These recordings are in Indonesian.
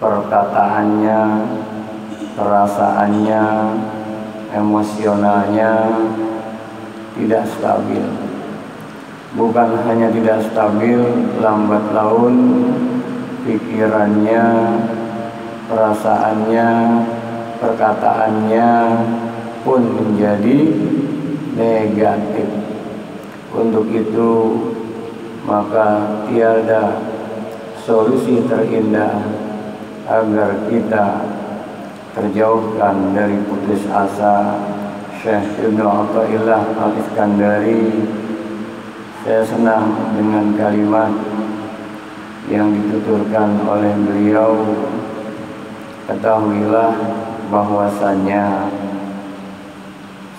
perkataannya, perasaannya, emosionalnya tidak stabil. Bukan hanya tidak stabil, lambat laun pikirannya, perasaannya, perkataannya pun menjadi negatif. Untuk itu maka tiada solusi terindah agar kita terjauhkan dari putus asa. Syekh Ibnu Athaillah Al-Iskandari, saya senang dengan kalimat yang dituturkan oleh beliau, ketahuilah bahwasannya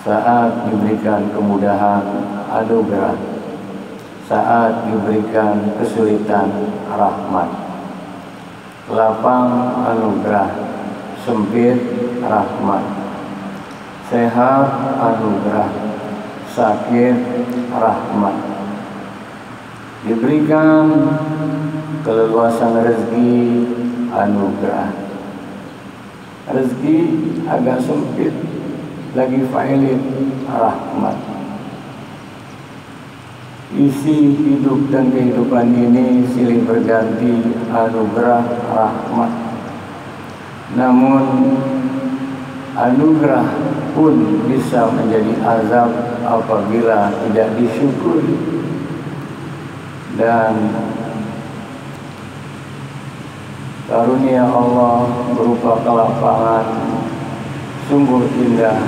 saat diberikan kemudahan anugerah, saat diberikan kesulitan rahmat, lapang anugerah, sempit rahmat, sehat anugerah, sakit rahmat, diberikan keleluasan rezeki anugerah. Rezeki agak sempit, lagi failit rahmat. Isi hidup dan kehidupan ini silih berganti anugerah rahmat. Namun anugerah pun bisa menjadi azab apabila tidak disyukuri. Dan karunia Allah berupa kelapangan sungguh indah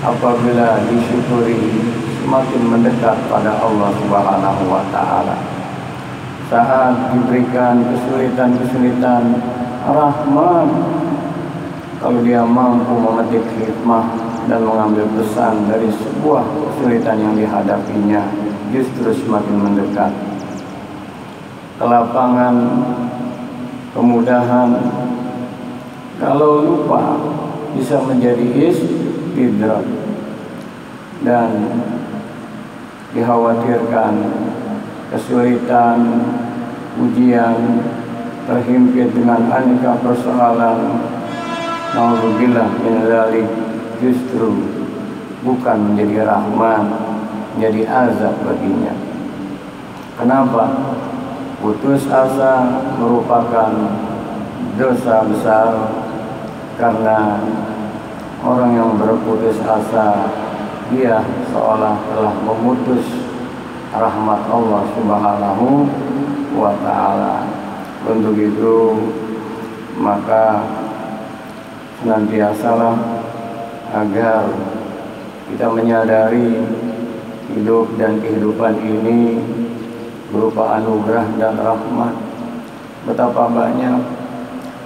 apabila disyukuri, semakin mendekat pada Allah Subhanahu wa Ta'ala. Saat diberikan kesulitan-kesulitan, rahmat, kalau dia mampu memetik hikmah dan mengambil pesan dari sebuah kesulitan yang dihadapinya, justru semakin mendekat. Kelapangan, kemudahan, kalau lupa bisa menjadi istidrak, dan dikhawatirkan kesulitan, ujian, terhimpit dengan aneka persoalan, naudzubillah min dzalik, justru bukan menjadi rahmat, menjadi azab baginya. Kenapa? Putus asa merupakan dosa besar, karena orang yang berputus asa dia seolah telah memutus rahmat Allah Subhanahu wa Ta'ala. Untuk itu maka senantiasalah agar kita menyadari hidup dan kehidupan ini berupa anugerah dan rahmat. Betapa banyak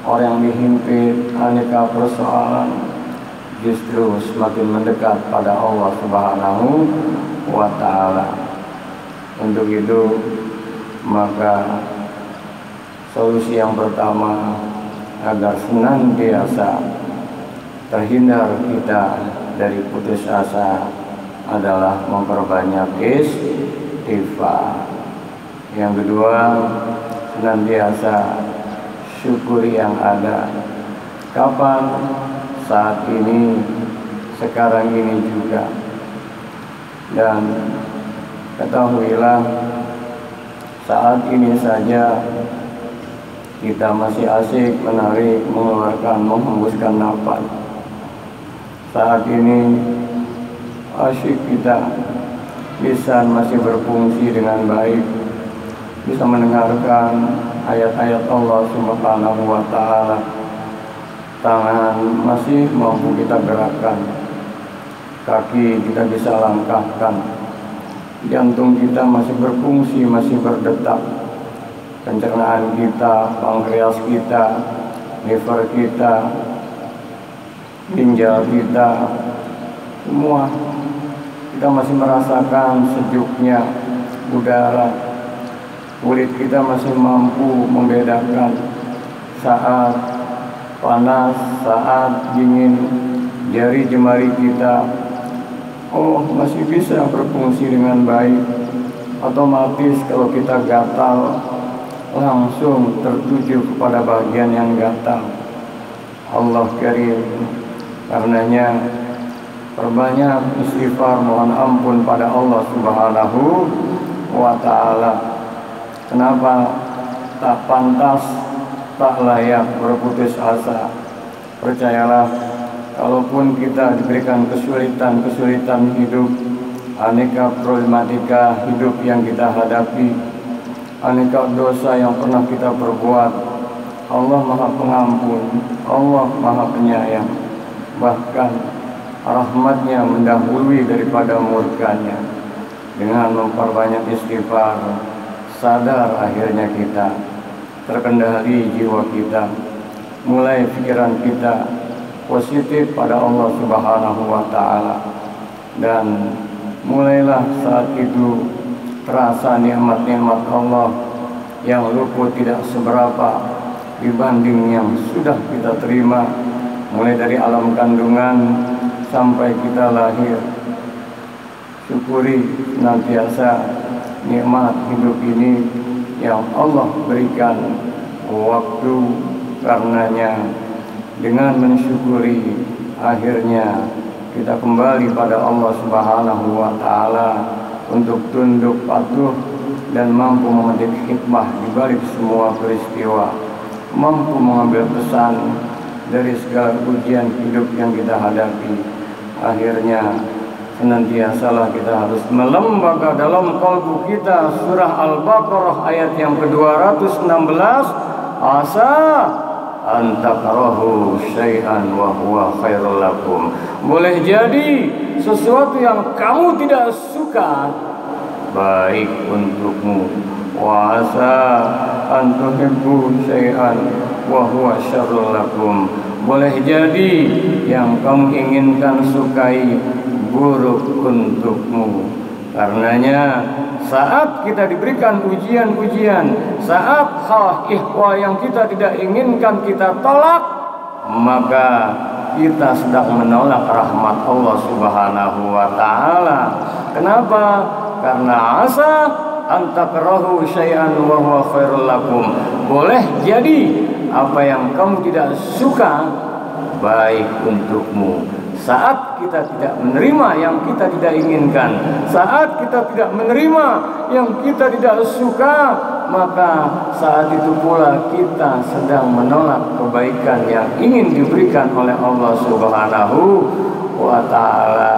orang yang dihimpit aneka persoalan justru semakin mendekat pada Allah Subhanahu wa Ta'ala. Untuk itu maka solusi yang pertama agar senantiasa terhindar kita dari putus asa adalah memperbanyak istighfar. Yang kedua, senantiasa syukuri yang ada. Kapan? Saat ini, sekarang ini juga. Dan ketahuilah, saat ini saja kita masih asik menarik, mengeluarkan, menghembuskan nafas. Saat ini asyik kita, lisan masih berfungsi dengan baik, bisa mendengarkan ayat-ayat Allah Subhanahu wa Ta'ala. Tangan masih mampu kita gerakkan, kaki kita bisa langkahkan, jantung kita masih berfungsi, masih berdetak, pencernaan kita, pankreas kita, liver kita, ginjal kita, semua kita masih merasakan sejuknya udara. Kulit kita masih mampu membedakan saat panas, saat dingin. Jari jemari kita masih bisa berfungsi dengan baik. Otomatis kalau kita gatal, langsung tertuju kepada bagian yang datang. Allah Karim, karenanya perbanyak istighfar mohon ampun pada Allah Subhanahu wa Ta'ala. Kenapa tak pantas, tak layak berputus asa? Percayalah, kalaupun kita diberikan kesulitan hidup, aneka problematika hidup yang kita hadapi, aneka dosa yang pernah kita perbuat, Allah Maha Pengampun, Allah Maha Penyayang. Bahkan rahmatnya mendahului daripada murkanya. Dengan memperbanyak istighfar, sadar akhirnya kita, terkendali jiwa kita, mulai pikiran kita positif pada Allah Subhanahu wa Ta'ala, dan mulailah saat itu terasa nikmat-nikmat Allah yang luput tidak seberapa dibanding yang sudah kita terima, mulai dari alam kandungan sampai kita lahir. Syukuri senantiasa nikmat hidup ini yang Allah berikan waktu. Karenanya dengan mensyukuri, akhirnya kita kembali pada Allah Subhanahu wa Ta'ala untuk tunduk patuh dan mampu memetik hikmah di balik semua peristiwa, mampu mengambil pesan dari segala ujian hidup yang kita hadapi. Akhirnya senantiasalah kita harus melembaga dalam kalbu kita surah Al-Baqarah ayat yang ke-216, asa antakrahu syai'an wa huwa khairul lakum. Boleh jadi sesuatu yang kamu tidak suka baik untukmu. Wa asa an tuhibbu syai'an wa huwa syarrul lakum. Boleh jadi yang kamu inginkan sukai buruk untukmu. Karenanya saat kita diberikan ujian-ujian, saat hal ihwal yang kita tidak inginkan kita tolak, maka kita sedang menolak rahmat Allah Subhanahu wa Ta'ala. Kenapa? Karena asa antakrahu syai'an wa huwa khairul lakum. Boleh jadi apa yang kamu tidak suka baik untukmu. Saat kita tidak menerima yang kita tidak inginkan, saat kita tidak menerima yang kita tidak suka, maka saat itu pula kita sedang menolak kebaikan yang ingin diberikan oleh Allah Subhanahu wa Ta'ala.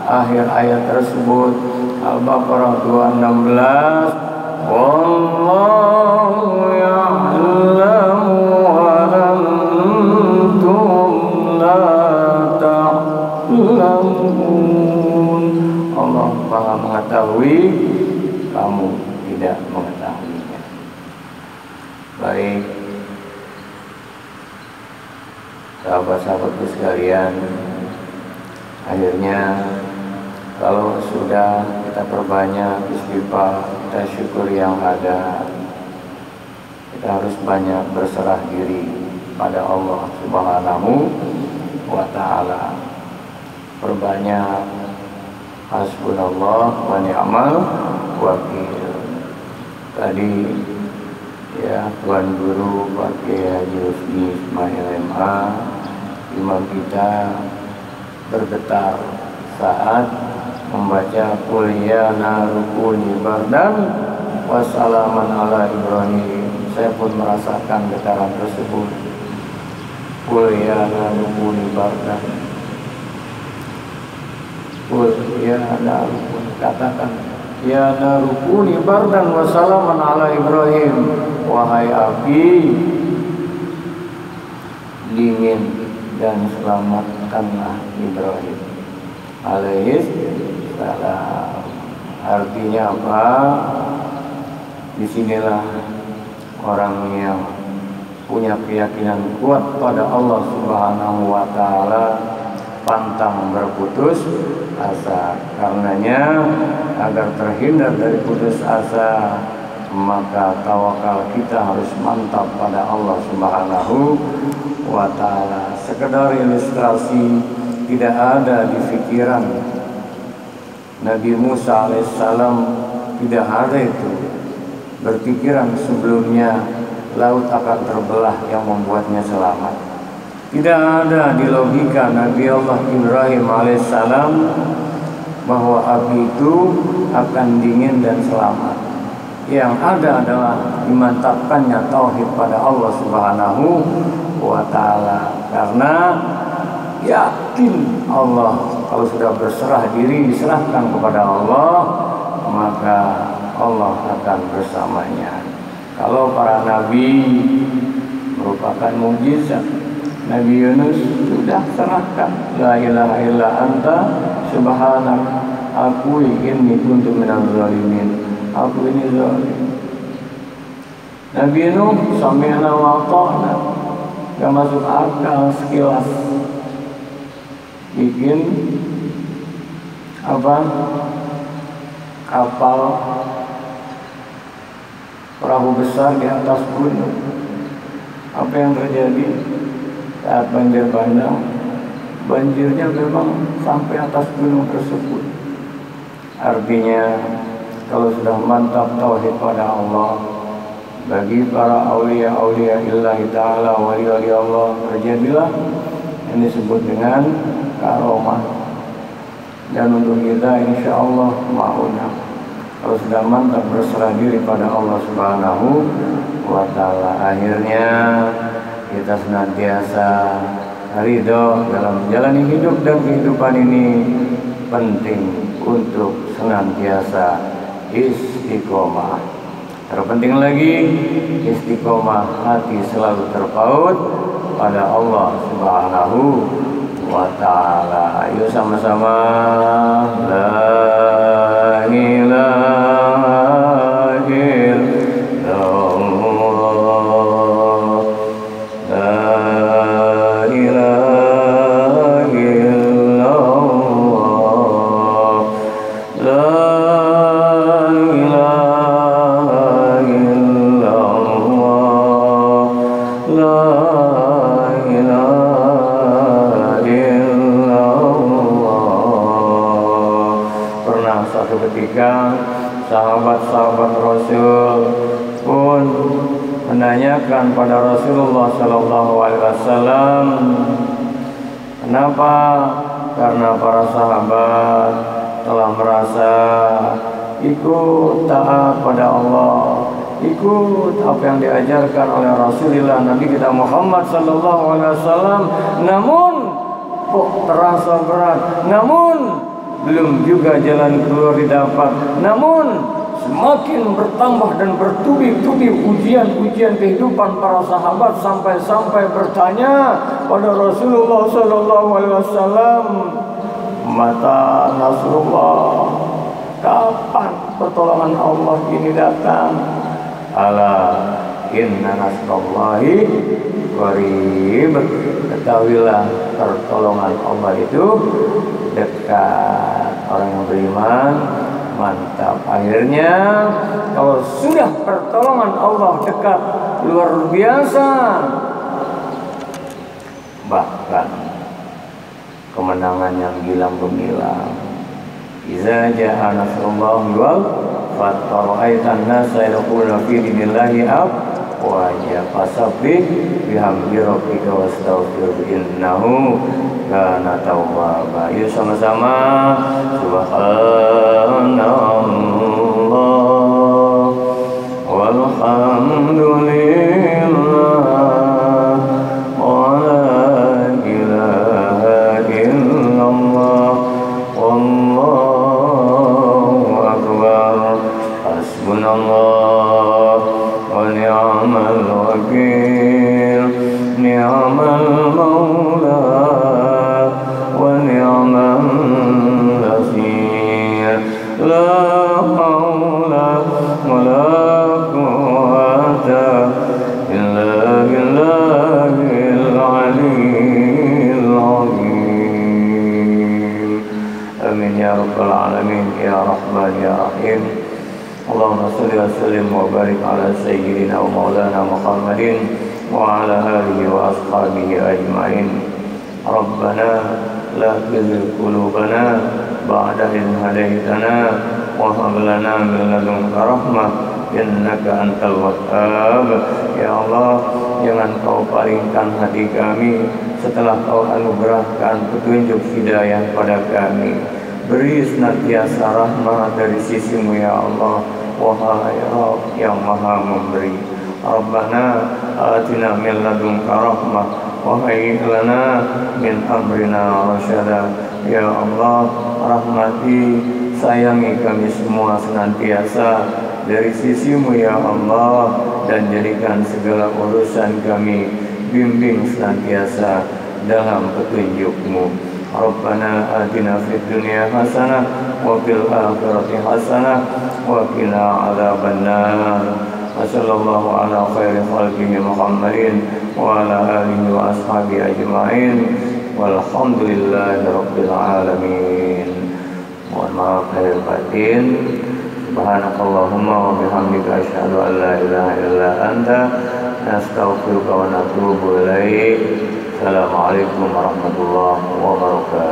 Akhir ayat tersebut Al-Baqarah 216, wallahu ya'lamu wa antum la ta'lamun. Allah Maha mengetahui, kamu tidak mengetahuinya. Baik, sahabat-sahabatku sekalian, akhirnya kalau sudah kita perbanyak istighfar, kita syukur yang ada, kita harus banyak berserah diri pada Allah Subhanahu wa Ta'ala. Perbanyak hasbunallah wa ni'mal wakil. Tadi ya Tuan Guru Pak Kiai Haji Husni Ismail MA, imam kita, bergetar saat membaca qul ya naru kuni bardan wa salaman ala Ibrahim. Saya pun merasakan getaran tersebut. Qul ya naru kuni bardan, qul ya naru kuni, katakan ya naru kuni bardan wa salaman ala Ibrahim. Wahai api, dingin dan selamatkanlah Ibrahim alaihis salam. Artinya apa? Disinilah orang yang punya keyakinan kuat pada Allah Subhanahu wa Ta'ala pantang berputus asa. Karenanya agar terhindar dari putus asa, maka tawakal kita harus mantap pada Allah Subhanahu wa Ta'ala. Sekedar ilustrasi, tidak ada di pikiran Nabi Musa alaihissalam, tidak ada itu berpikiran sebelumnya laut akan terbelah yang membuatnya selamat. Tidak ada di logika Nabi Allah Ibrahim alaihissalam bahwa api itu akan dingin dan selamat. Yang ada adalah dimantapkannya tauhid pada Allah Subhanahu wa Ta'ala, karena yakin Allah kalau sudah berserah diri diserahkan kepada Allah, maka Allah akan bersamanya. Kalau para nabi merupakan mukjizat, Nabi Yunus sudah serahkan, la ilaha illa anta subhanak, aku inni kuntu minaz zalimin, aku ini zalim. Nabi Nuh sami'na wa ata'na, gak masuk akal sekilas bikin kapal perahu besar di atas gunung. Apa yang terjadi saat banjir bandang? Banjirnya memang sampai atas gunung tersebut. Artinya kalau sudah mantap tauhid pada Allah, bagi para aulia illahi ta'ala, wali-wali Allah, terjadilah yang disebut dengan karomah. Dan untuk kita insya Allah ma'unah, kalau sudah mantap berserah diri pada Allah Subhanahu wa Ta'ala, akhirnya kita senantiasa ridho dalam menjalani hidup dan kehidupan ini. Penting untuk senantiasa istiqomah. Terpenting lagi istiqomah, hati selalu terpaut pada Allah Subhanahu wa Ta'ala. Ayo sama-sama la ilaha illallah, la ilaha illallah, la ilaha illallah, la ilaha illallah. Pernah suatu ketika sahabat-sahabat Rasul pun menanyakan pada Rasulullah Sallallahu Alaihi Wasallam, kenapa? Karena para sahabat telah merasa ikut taat pada Allah, ikut apa yang diajarkan oleh Rasulullah Nabi kita Muhammad Sallallahu Alaihi Wasallam. Namun kok terasa berat, namun belum juga jalan keluar didapat, namun semakin bertambah dan bertubi-tubi ujian-ujian kehidupan para sahabat, sampai-sampai bertanya pada Rasulullah Sallallahu Alaihi Wasallam, mata nasrullah, kapan pertolongan Allah ini datang? Ala inna nasrullahi qarib, ketahuilah pertolongan Allah itu dekat. Orang yang beriman mantap. Akhirnya kalau sudah pertolongan Allah dekat luar biasa, bahkan kemenangan yang gilang gemilang. Iza ja'a nasrullahi wal fath ra'aitan nasa yadkhuluna fi dinillahi afwaja fasabbih bihamdi rabbika wastaghfir innahu kana tawwaba. Yuk sama-sama subhanallah walhamdulillah wa la ilaha illallah wallahu akbar, hasbunallah wa ni'mal wakil, ni'mal maula wa ni'mal nasir, la haula wa la quwwata illa billahil aliyyil azim. Amin ya rabbal alamin ya rahman ya rahim. Allahumma salli wa sallim wa barik ala sayyidina wa maulana Muhammadin wa ala alihi wa ashabihi ajma'in. Rabbana la tuzigh qulubana ba'da idh hadaytana wa hab lana min ladunka rahmah innaka antal wahhab. Ya Allah, jangan kau palingkan hati kami setelah kau anugerahkan petunjuk hidayah pada kami. Beri senantiasa rahmat dari sisimu ya Allah, wahai Rabb yang maha memberi. Rabbana atina min ladunka rahmah wa hayyi lana min amrina rasyada. Ya Allah, rahmati, sayangi kami semua senantiasa dari sisimu ya Allah, dan jadikan segala urusan kami bimbing senantiasa dalam petunjukmu. Rabbana atina fid dunya hasanah wa fil akhirati hasanah wa qina adzabannar. Wassallallahu ala khairi khalqihi Muhammadin wa ala alihi wa ashabihi ajma'in. Walhamdulillahi rabbil alamin. Mohon maaf lahir batin. Subhanakallahumma wa bihamdika asyhadu an la ilaha illa anta nastaghfiruka wa natubu ilaik. Assalamualaikum warahmatullahi wabarakatuh.